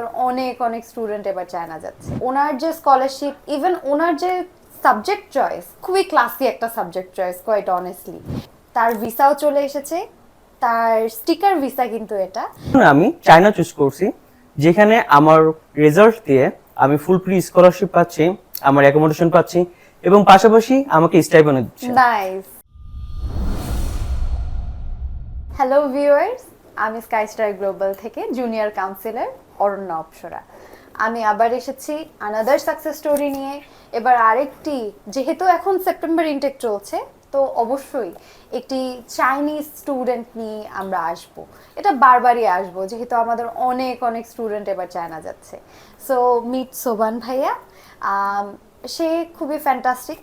আমাদের অনেক অনেক স্টুডেন্ট এবার চায়না যাচ্ছে। ওনার যে স্কলারশিপ, ইভেন ওনার যে সাবজেক্ট চয়েস, খুবই ক্লাসি একটা সাবজেক্ট চয়েস, কোয়াইট অনেস্টলি। তার ভিসাও চলে এসেছে, তার স্টিকার ভিসা কিন্তু এটা। আমি চায়না চুজ করছি, যেখানে আমার রেজাল্ট দিয়ে আমি ফুল ফ্রি স্কলারশিপ পাচ্ছি, আমার অ্যাকোমোডেশন পাচ্ছি এবং পাশাপাশি আমাকে স্টাইপেন্ড দিচ্ছে। নাইস। হ্যালো ভিউয়ার্স, আমি স্কাইস্টার গ্লোবাল থেকে জুনিয়র কাউন্সিলর অরণ্য অপ্সরা। আমি আবার এসেছি আনাদার সাকসেস স্টোরি নিয়ে। এবার আরেকটি, যেহেতু এখন সেপ্টেম্বর ইনটেক চলছে, তো অবশ্যই একটি চাইনিজ স্টুডেন্ট নিয়ে আমরা আসব। এটা বারবারই আসব, যেহেতু আমাদের অনেক অনেক স্টুডেন্ট এবার চায়না যাচ্ছে। সো মিট সোবান ভাইয়া। সে খুবই ফ্যান্টাস্টিক,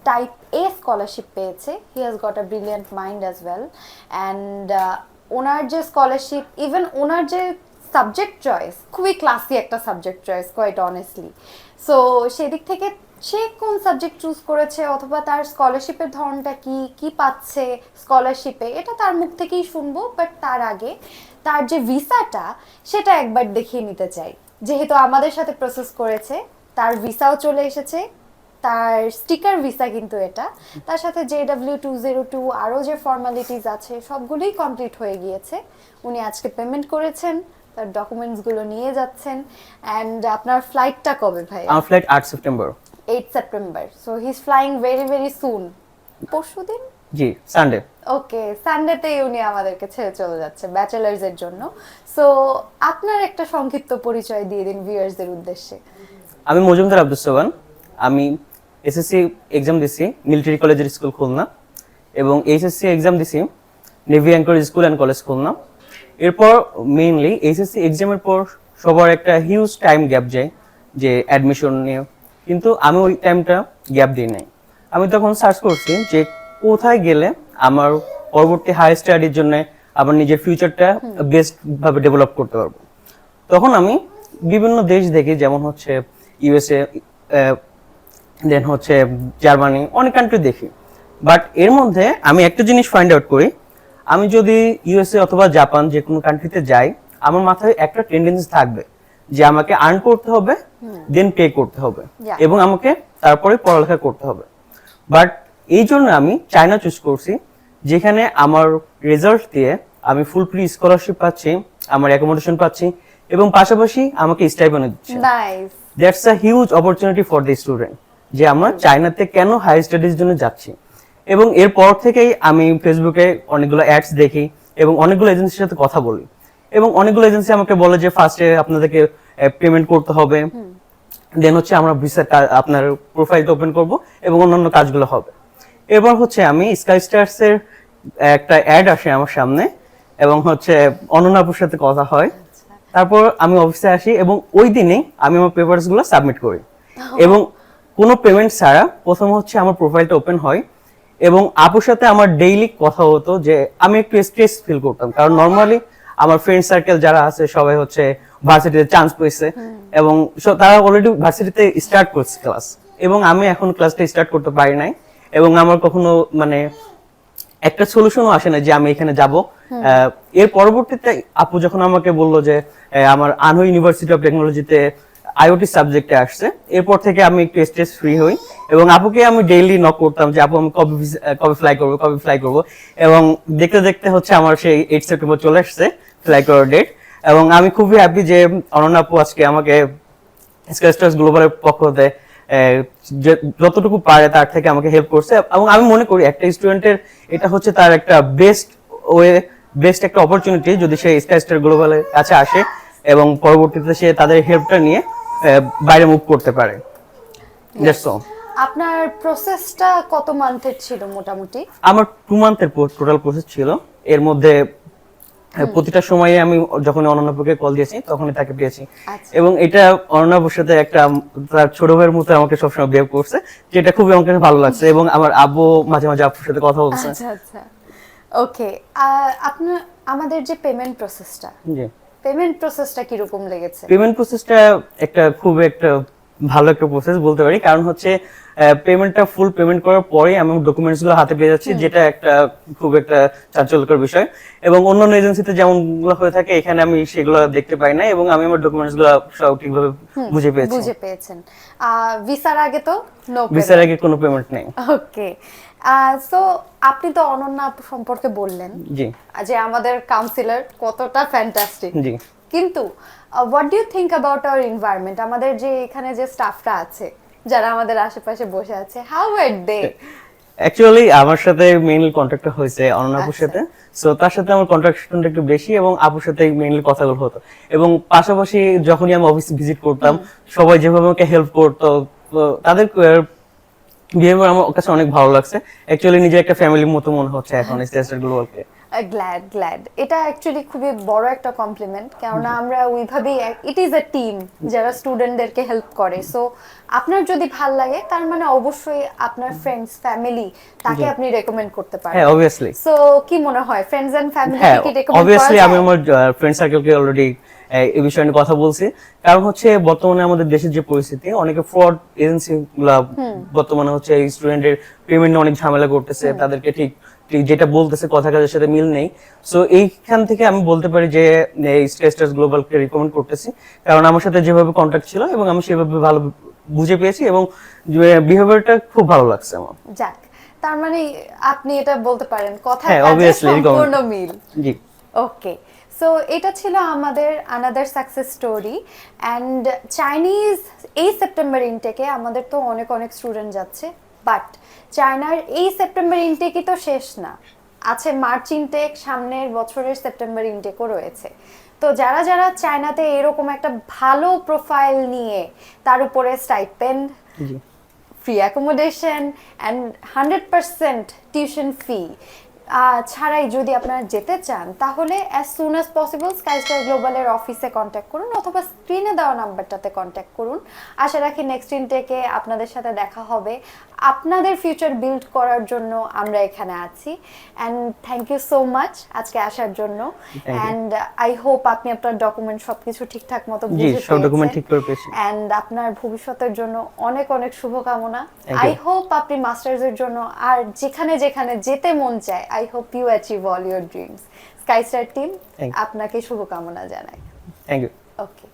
টাইপ এ স্কলারশিপ পেয়েছে। He has got a brilliant mind as well. And ওনার যে স্কলারশিপ, ইভেন ওনার যে সাবজেক্ট চয়েস, খুবই ক্লাসি একটা subject choice, quite honestly. So সেদিক থেকে সে কোন সাবজেক্ট চুজ করেছে অথবা তার স্কলারশিপের ধরনটা কি, কি পাচ্ছে স্কলারশিপে, এটা তার মুখ থেকেই শুনবো। বাট তার আগে তার যে ভিসাটা, সেটা একবার দেখিয়ে নিতে চাই। যেহেতু আমাদের সাথে প্রসেস করেছে, তার ভিসাও চলে এসেছে, তার স্টিকার ভিসা কিন্তু এটা। তার সাথে JW202 আরও যে ফর্মালিটিস আছে সবগুলোই কমপ্লিট হয়ে গিয়েছে। উনি আজকে পেমেন্ট করেছেন, তার ডকুমেন্টসগুলো নিয়ে যাচ্ছেন। অ্যান্ড আপনার ফ্লাইটটা কবে ভাই? আমার flight 8 September. 8 September. So he is flying very very soon. পরশুদিন? জি, সানডে। ওকে, সানডেতেই উনি আমাদেরকে ছেড়ে চলে যাচ্ছে ব্যাচেলার্সের জন্য। সো আপনার একটা সংক্ষিপ্ত পরিচয় দিয়ে দিন ভিউয়ার্সদের উদ্দেশ্যে। আমি মজুমদার আব্দুস সোবান। আমি এসএসসি এক্সাম দিছি মিলিটারি কলেজের স্কুল খুলনা এবং এইচএসসি এক্সাম দিছি navy anchor school and college Khulna. এরপর মেইনলি এইচএসসি এক্সামের পর সবার একটা হিউজ টাইম গ্যাপ যায় যে অ্যাডমিশন নিয়ে, কিন্তু আমি ওই টাইমটা গ্যাপ দিই নাই। আমি তখন সার্চ করছি যে কোথায় গেলে আমার পরবর্তী হায়ার স্টাডির জন্য আমার নিজের ফিউচারটা বেস্ট ভাবে ডেভেলপ করতে পারবো। তখন আমি বিভিন্ন দেশ দেখি, যেমন হচ্ছে ইউএসএ, দেন হচ্ছে জার্মানি, অনেক কান্ট্রি দেখি। বাট এর মধ্যে আমি একটা জিনিস ফাইন্ড আউট করি, আমি যদি ইউএসএ অথবা জাপান যে কোনো কান্ট্রিতে যাই, আমার মাথায় একটা টেন্ডেন্সি থাকবে যে আমাকে আর্ন করতে হবে, দেন পে করতে হবে এবং আমাকে তারপরে পড়ালেখা করতে হবে। বাট এই জন্য আমি চায়না চুজ করছি, যেখানে আমার রেজাল্ট দিয়ে আমি ফুল ফ্রি স্কলারশিপ পাচ্ছি, আমার অ্যাকোমোডেশন পাচ্ছি এবং পাশাপাশি আমাকে স্টাইপেন্ড দিচ্ছে। Nice. That's a huge opportunity for the student, যে আমরা চায়নাতে কেন হায়ার স্টাডিজ জন্য যাচ্ছি। এবং এরপর থেকেই আমি ফেসবুকে অনেকগুলো অ্যাডস দেখি এবং অনেকগুলো এজেন্সির সাথে কথা বলি এবং অনেকগুলো এজেন্সি আমাকে বলে যে ফার্স্টে আপনাদেরকে পেমেন্ট করতে হবে, দেন হচ্ছে আমরা ভিসা আপনার প্রোফাইলটা ওপেন করব এবং অন্যান্য কাজগুলো হবে। এরপর হচ্ছে আমি স্কাইস্টারস এর একটা অ্যাড আসে আমার সামনে এবং হচ্ছে অনন্যাপুর সাথে কথা হয়। তারপর আমি অফিসে আসি এবং ওই দিনেই আমি আমার পেপারস গুলো সাবমিট করি এবং কোনো পেমেন্ট ছাড়া প্রথম হচ্ছে আমার প্রোফাইলটা ওপেন হয় এবং আপুর সাথে আমার ডেইলি কথা হতো যে আমি একটু স্ট্রেস ফিল করতাম, কারণ নর্মালি আমার ফ্রেন্ড সার্কেল যারা আছে সবাই হচ্ছে ভার্সিটিতে চান্স পেয়েছে এবং তারা অলরেডি ভার্সিটিতে স্টার্ট করছে ক্লাস, এবং আমি এখন ক্লাসটা স্টার্ট করতে পারি নাই এবং আমার কখনো মানে একটা সলিউশনও আসে না যে আমি এখানে যাব। এর পরবর্তীতে আপু যখন আমাকে বললো যে আমার আনহু ইউনিভার্সিটি অফ টেকনোলজিতে আইওটি সাবজেক্টে আসছে, এরপর থেকে আমি একটু স্ট্রেস ফ্রি হই এবং আপুকে আমি ডেইলি নক করতাম যে আপু আমি কবে ফ্লাই করবো এবং দেখতে দেখতে হচ্ছে আমার সেই 8 সেপ্টেম্বর চলে আসছে ফ্লাই করার ডেট। এবং আমি খুবই হ্যাপি যে অনন্যা আপু আজকে আমাকে স্কাইস্টারস গ্লোবালের পক্ষ হতে যতটুকু পারে তার থেকে আমাকে হেল্প করছে এবং আমি মনে করি একটা স্টুডেন্টের এটা হচ্ছে তার একটা বেস্ট একটা অপরচুনিটি যদি সে স্কাইস্টার গ্লোবালের কাছে আসে এবং পরবর্তীতে সে তাদের হেল্পটা নিয়ে বাইরে মুভ করতে পারে। আপনার প্রসেসটা কত মান্থের ছিল মোটামুটি? আমার 2 মান্থের টোটাল প্রসেস ছিল। এর মধ্যে প্রতিটা সময়ে আমি যখন অনন্যাপুকে কল দিয়েছি তখনই তাকে পেয়েছি এবং এটা অনন্যাপুর সাথে একটা তার ছোট ভাইয়ের মতো আমাকে সবসময় বিহেভ করছে, যেটা খুবই আমাকে ভালো লাগছে এবং আমার আব্বু মাঝে মাঝে আপুর সাথে কথা বলছে। আচ্ছা আচ্ছা, ওকে। আপনার আমাদের যে পেমেন্ট প্রসেসটা, জি, পেমেন্ট প্রসেসটা কি রকম লেগেছে? পেমেন্ট প্রসেসটা একটা খুব একটা ভালো একটা প্রসেস বলতে পারি, কারণ হচ্ছে পেমেন্টটা ফুল পেমেন্ট করার পরে আমি ডকুমেন্টস গুলো হাতে পেয়ে যাচ্ছি, যেটা একটা খুব একটা চাঞ্চল্যকর বিষয়। এবং অন্যান্য এজেন্সিতে যেমন গুলো হয়ে থাকে এখানে আমি সেগুলো দেখতে পাই না, এবং আমি আমার ডকুমেন্টস গুলো সঠিকভাবে বুঝে পেয়েছেন। ভিসার আগে তো নো, ভিসার আগে কোনো পেমেন্ট নেই। ওকে, সো আপনি তো অনন্যা আপু সম্পর্কে বললেন জি, যে আমাদের কাউন্সিলর কতটা ফ্যান্টাস্টিক, জি। কিন্তু what do you think about our environment? আমাদের যে এখানে যে স্টাফরা আছে, যারা আমাদের আশেপাশে বসে আছে, হাউ আর দে? অ্যাকচুয়ালি আমার সাথে মেইনলি কন্ট্যাক্টটা হয়েছে অনন্যাপুর সাথে, সো তার সাথে আমার কন্ট্রাকশনটা একটু বেশি, এবং আপুর সাথে মেইনলি কথাগুলো হতো। এবং পাশাপাশি যখনই আমি অফিস ভিজিট করতাম, সবাই যেভাবে আমাকে হেল্প করতো, তো তাদের বিহেভিয়ার আমার কাছে অনেক ভালো লাগছে। অ্যাকচুয়ালি নিজের একটা ফ্যামিলির মতো মনে হচ্ছে এখন স্টার গ্লোবালকে। গ্ল্যাড, এটা অ্যাকচুয়ালি খুবই বড় একটা কমপ্লিমেন্ট, কেননা আমরা ওইভাবেই, ইট ইজ আ টিম যারা স্টুডেন্টদেরকে হেল্প করে। সো আপনার যদি ভাল লাগে তার মানে অবশ্যই আপনার ফ্রেন্ডস ফ্যামিলি তাকে আপনি রেকমেন্ড করতে পারেন। হ্যাঁ, অবভিয়াসলি। সো কি মনে হয়, ফ্রেন্ডস এন্ড ফ্যামিলি কি রেকমেন্ড করা অবভিয়াসলি যায়? আমি আমার ফ্রেন্ড সার্কেলকে অলরেডি এই বিষয়ে নিয়ে কথা বলছি, কারণ হচ্ছে বর্তমানে আমাদের দেশের যে পরিস্থিতি, অনেকে ফ্রড এজেন্সি গুলা বর্তমানে হচ্ছে এই স্টুডেন্টের পেমেন্ট অনেক ঝামেলা করতেছে, তাদেরকে ঠিক যেটা বলতেছে কথা কাজের সাথে মিল নেই। সো এইখান থেকে আমি বলতে পারি যে এই স্টার গ্লোবালকে রিকমেন্ড করতেছি, কারণ আমার সাথে যেভাবে কন্ট্যাক্ট ছিল এবং আমি সেভাবে ভালো বুঝে পেয়েছি, এবং বিহেভিয়ারটা খুব ভালো লাগছে আমার। যাক, তার মানে আপনি এটা বলতে পারেন কথা হ্যাঁ, কাজে obviously, সম্পূর্ণ মিল। জি। ওকে, সো এটা ছিল আমাদের another success story. And Chinese এই সেপ্টেম্বর ইনটেকে আমাদের তো অনেক অনেক স্টুডেন্ট যাচ্ছে, বাট চায়নার এই সেপ্টেম্বর ইনটেকই তো শেষ না, আছে মার্চ ইনটেক, সামনের বছরের সেপ্টেম্বর ইনটেকও রয়েছে। তো যারা যারা চায়নাতে এরকম একটা ভালো প্রোফাইল নিয়ে, তার উপরে stipend, free accommodation and 100% tuition fee ছাড়াই যদি আপনারা যেতে চান, তাহলে অ্যাজ সুন অ্যাজ পসিবল স্কাইস্টার গ্লোবালের অফিসে কন্ট্যাক্ট করুন, অথবা স্ক্রিনে দেওয়া নাম্বারটাতে কন্ট্যাক্ট করুন। আশা রাখি নেক্সট ইনটেকে আপনাদের সাথে দেখা হবে। আপনাদের ফিউচার বিল্ড করার জন্য আমরা এখানে আছি। And thank you so much আজকে আসার জন্য। অ্যান্ড আই হোপ আপনি আপনার ডকুমেন্ট সবকিছু ঠিকঠাক মতো বুঝে পেয়েছেন। অ্যান্ড আপনার ভবিষ্যতের জন্য অনেক অনেক শুভকামনা। আই হোপ আপনি মাস্টার্সের জন্য আর যেখানে যেখানে যেতে মন চায়, I hope you achieve all your dreams. Skystar team আপনাকে শুভকামনা জানায়। Thank you. ওকে।